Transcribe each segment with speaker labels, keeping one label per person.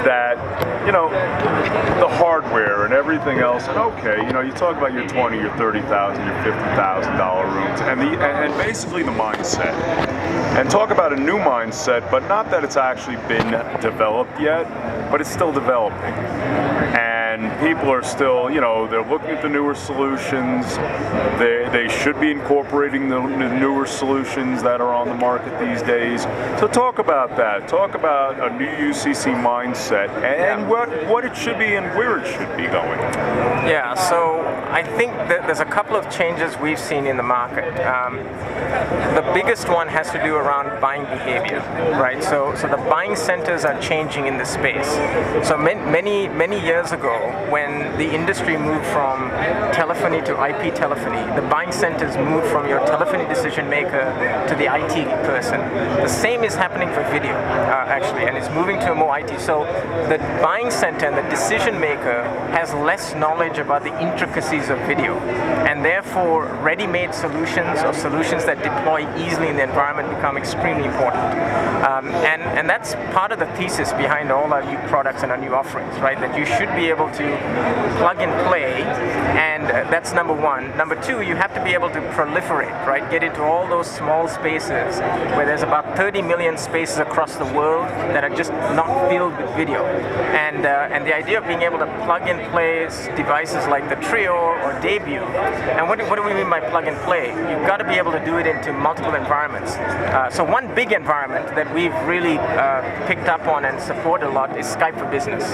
Speaker 1: that, you know, the hardware and everything else, and okay, you know, you talk about your 20, your 30,000, your $50,000 rooms, and basically the mindset. And talk about a new mindset, but not that it's actually been developed yet, but it's still developing. And people are still, you know, they're looking at the newer solutions. They should be incorporating the newer solutions that are on the market these days. So talk about that. Talk about a new UCC mindset and what it should be and where it should be going.
Speaker 2: Yeah, so I think that there's a couple of changes we've seen in the market. The biggest one has to do around buying behavior, right? So the buying centers are changing in this space. So many years ago, when the industry moved from telephony to IP telephony, the buying centers moved from your telephony decision maker to the IT person. The same is happening for video, actually, and it's moving to a more IT. So the buying center and the decision maker has less knowledge about the intricacies of video, and therefore ready-made solutions or solutions that deploy easily in the environment become extremely important. And that's part of the thesis behind all our new products and our new offerings, right? That you should be able to plug and play, and that's number one. Number two, you have to be able to proliferate, right? Get into all those small spaces where there's about 30 million spaces across the world that are just not filled with video. And the idea of being able to plug and play devices like the Trio or Debut. And what do we mean by plug and play? You've got to be able to do it into multiple environments. So one big environment that we've really picked up on and support a lot is Skype for Business.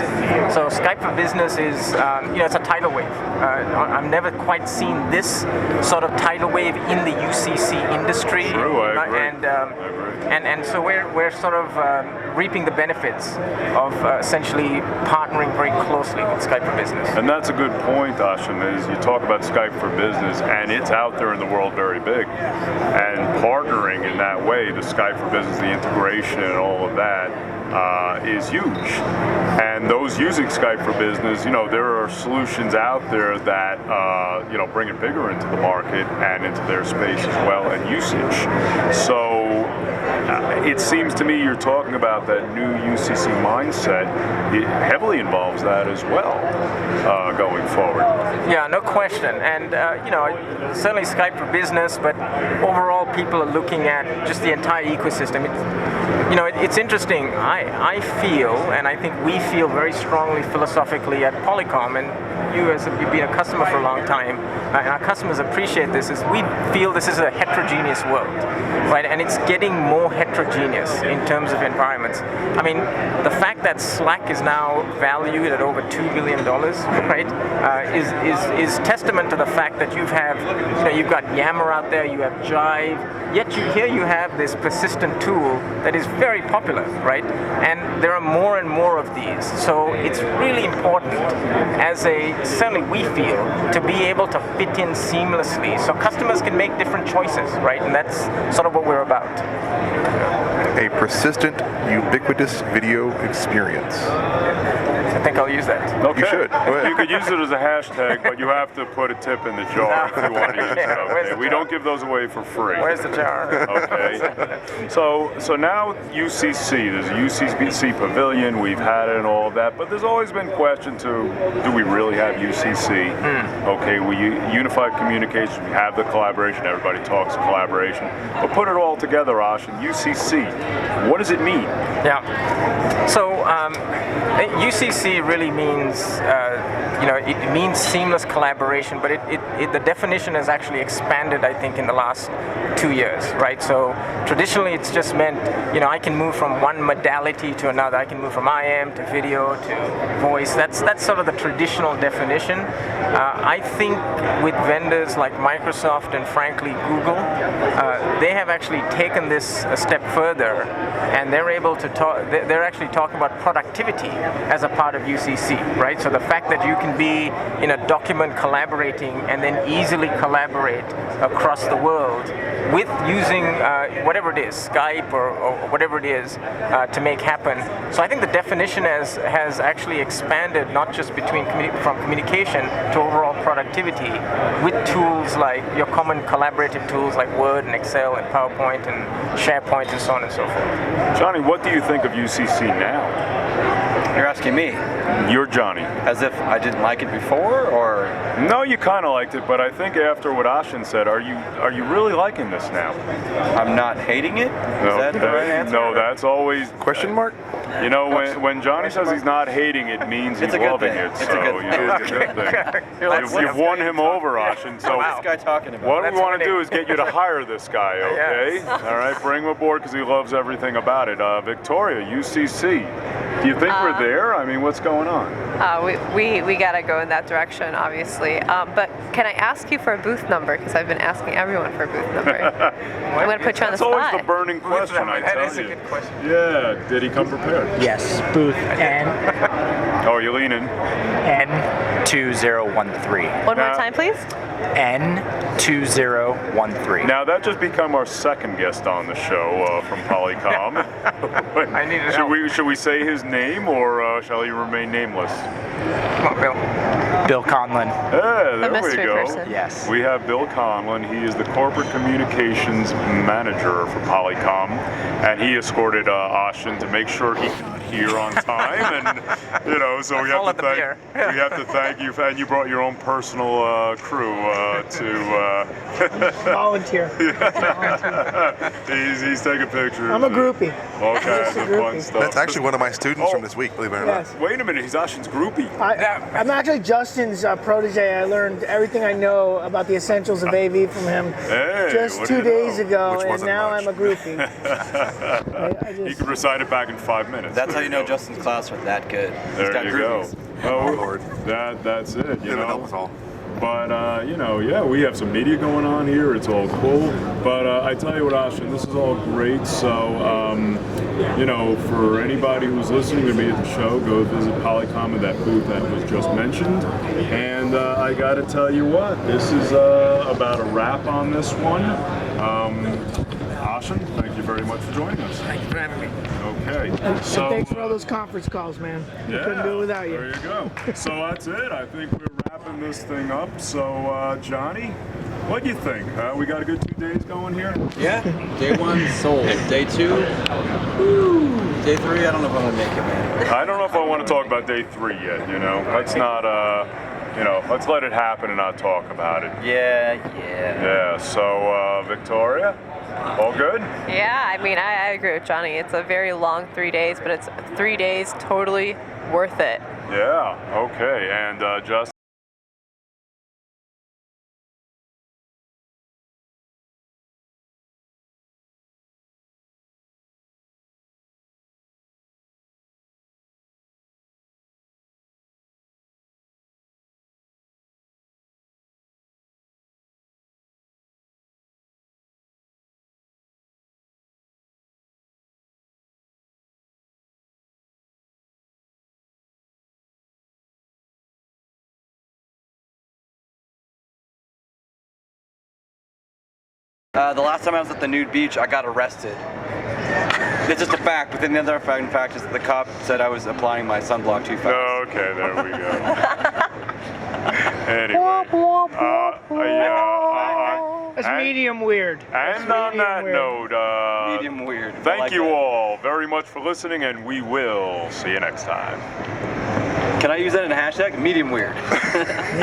Speaker 2: So Skype for Business is, it's a tidal wave. I've never quite seen this sort of tidal wave in the UCC industry.
Speaker 1: True, I agree.
Speaker 2: And so we're sort of reaping the benefits of essentially partnering very closely with Skype for Business.
Speaker 1: And that's a good point, Ashan, is you talk about Skype for Business, and it's out there in the world very big. And partnering in that way, the Skype for Business, the integration and all of that, is huge. And those using Skype for Business, there are solutions out there that, bring it bigger into the market and into their space as well, and usage. So it seems to me you're talking about that new UCC mindset. It heavily involves that as well going forward.
Speaker 2: Yeah, no question. And certainly Skype for Business, but overall people are looking at just the entire ecosystem. It's interesting. I feel, and I think we feel very strongly philosophically at Polycom, and you've been a customer for a long time, and our customers appreciate this, is we feel this is a heterogeneous world, right? And it's getting more heterogeneous in terms of environments. I mean, the fact that Slack is now valued at over $2 billion, right, is testament to the fact that you've got Yammer out there, you have Jive, yet here you have this persistent tool that is very popular, right? And there are more and more of these. So it's really important, certainly we feel, to be able to fit in seamlessly so customers can make different choices, right? And that's sort of what we're about.
Speaker 3: A persistent, ubiquitous video experience.
Speaker 2: I think I'll use that.
Speaker 1: Okay.
Speaker 3: You should. Go ahead.
Speaker 1: You could use it as a hashtag, but you have to put a tip in the jar if you want to use it. Okay? We don't give those away for free.
Speaker 2: Where's the jar?
Speaker 1: Okay. So now UCC, there's a UCC pavilion, we've had it and all of that, but there's always been question to, do we really have UCC? Okay, we unified communications, we have the collaboration, everybody talks collaboration, but put it all together, Ashan, UCC, what does it mean?
Speaker 2: Yeah. So UCC really means, it means seamless collaboration, but the definition has actually expanded, I think, in the last 2 years, right? So traditionally, it's just meant, I can move from one modality to another. I can move from IM to video to voice. That's sort of the traditional definition. I think with vendors like Microsoft and frankly Google, they have actually taken this a step further, and they're able to talk. They're actually talking about productivity as a part of UCC, right? So the fact that you can be in a document collaborating and then easily collaborate across the world with using whatever it is, Skype or whatever it is, to make happen. So I think the definition has actually expanded, not just from communication to overall productivity, with tools like your common collaborative tools like Word and Excel and PowerPoint and SharePoint and so on and so forth.
Speaker 1: Johnny, what do you think of UCC now?
Speaker 4: You're asking me,
Speaker 1: You're Johnny.
Speaker 4: as if I didn't like it before, or
Speaker 1: No, you kind of liked it, but I think after what Ashan said, are you really liking this now?
Speaker 4: I'm not hating it? Is that the right answer?
Speaker 1: No, that's always
Speaker 3: Question mark?
Speaker 1: You know, when Johnny says he's not hating it, means he's
Speaker 4: It's a good
Speaker 1: loving
Speaker 4: thing.
Speaker 1: it.
Speaker 4: It's a
Speaker 1: So
Speaker 4: good
Speaker 1: you know, it's a good thing. You've won him over, Ashan. So
Speaker 4: What's this guy talking about?
Speaker 1: what
Speaker 2: That's
Speaker 1: we want to
Speaker 2: winning.
Speaker 1: do is get you to hire this guy, okay?
Speaker 2: Yes.
Speaker 1: All right, bring him aboard because he loves everything about it. Victoria, UCC. Do you think we're there? I mean, what's going on?
Speaker 5: We gotta go in that direction, obviously. But can I ask you for a booth number? Because I've been asking everyone for a booth number. I'm gonna put you on the
Speaker 1: That's always
Speaker 5: spot.
Speaker 1: the burning question, I
Speaker 2: That
Speaker 1: tell
Speaker 2: is a
Speaker 1: you.
Speaker 2: good question.
Speaker 1: Yeah, did he come prepared?
Speaker 6: Yes, booth
Speaker 1: Oh, you leaning?
Speaker 6: N2013.
Speaker 5: One more
Speaker 1: Now-
Speaker 5: time, please.
Speaker 6: N2013.
Speaker 1: Now that just become our second guest on the show from Polycom.
Speaker 2: I needed
Speaker 1: should
Speaker 2: help.
Speaker 1: should we say his name or shall he remain nameless?
Speaker 2: Come on, Bill.
Speaker 6: Bill Conlon.
Speaker 1: There we
Speaker 5: mystery
Speaker 1: go.
Speaker 5: person.
Speaker 6: Yes.
Speaker 1: We have Bill Conlon. He is the corporate communications manager for Polycom, and he escorted Ashan to make sure he got here on time. And you know, so we
Speaker 2: all
Speaker 1: have
Speaker 2: at
Speaker 1: to
Speaker 2: the
Speaker 1: thank
Speaker 2: beer.
Speaker 1: we have to thank you, and you brought your own personal crew to.
Speaker 7: Volunteer.
Speaker 1: He's taking pictures.
Speaker 7: I'm a groupie.
Speaker 1: All kinds
Speaker 7: Just a
Speaker 1: of fun
Speaker 7: groupie.
Speaker 1: stuff.
Speaker 3: That's actually one of my students
Speaker 1: Oh.
Speaker 3: from this week, believe it or
Speaker 7: Yes.
Speaker 3: not.
Speaker 1: Wait a minute, he's Ashan's groupie.
Speaker 7: I'm actually Justin's protege. I learned everything I know about the essentials of AV from him
Speaker 1: Hey,
Speaker 7: just
Speaker 1: what do
Speaker 7: 2
Speaker 1: you
Speaker 7: days
Speaker 1: know?
Speaker 7: ago,
Speaker 3: Which
Speaker 7: and
Speaker 3: wasn't
Speaker 7: now
Speaker 3: much.
Speaker 7: I'm a groupie. I
Speaker 1: You
Speaker 7: just,
Speaker 1: can recite it back in 5 minutes.
Speaker 4: That's how you know
Speaker 1: go.
Speaker 4: Justin's class are that good. He's
Speaker 1: There
Speaker 4: got
Speaker 1: you
Speaker 4: groupies.
Speaker 1: go.
Speaker 3: Oh, Lord.
Speaker 1: That's it. You
Speaker 3: It'll
Speaker 1: know.
Speaker 3: help us all.
Speaker 1: But you know, yeah, we have some media going on here. It's all cool. But I tell you what, Ashan, this is all great. So you know, for anybody who's listening to me at the show, go visit Polycom at that booth that was just mentioned. And I got to tell you what, this is about a wrap on this one. Ashan, thank you very much for joining us.
Speaker 2: Thank you for having me.
Speaker 1: Okay.
Speaker 7: and
Speaker 1: So
Speaker 7: thanks for all those conference calls, man.
Speaker 1: yeah,
Speaker 7: Couldn't do it without you.
Speaker 1: There you go. So that's it. I think we're wrapping this thing up. So Johnny, what do you think? We got a good 2 days going here.
Speaker 4: Yeah, day 1 sold. Day 2, woo. Day 3, I don't know if I'm gonna make it, man.
Speaker 1: I don't know if I want to talk about day 3 yet. You know, let's not. You know, let's let it happen and not talk about it.
Speaker 4: Yeah.
Speaker 1: Yeah. So Victoria, all good?
Speaker 5: Yeah, I mean, I agree with Johnny. It's a very long 3 days, but it's 3 days totally worth it.
Speaker 1: Yeah. Okay. And Justin.
Speaker 4: The last time I was at the nude beach, I got arrested. It's just a fact, but then the other fact is that the cop said I was applying my sunblock too fast.
Speaker 1: Okay. There we go. Anyway.
Speaker 7: That's
Speaker 1: and-
Speaker 7: medium weird.
Speaker 1: And
Speaker 7: That's
Speaker 1: on
Speaker 7: medium
Speaker 1: that
Speaker 7: weird.
Speaker 1: note,
Speaker 4: Medium weird. I
Speaker 1: thank
Speaker 4: like
Speaker 1: you
Speaker 4: that.
Speaker 1: all very much for listening, and we will see you next time.
Speaker 4: Can I use that in a hashtag? Medium weird.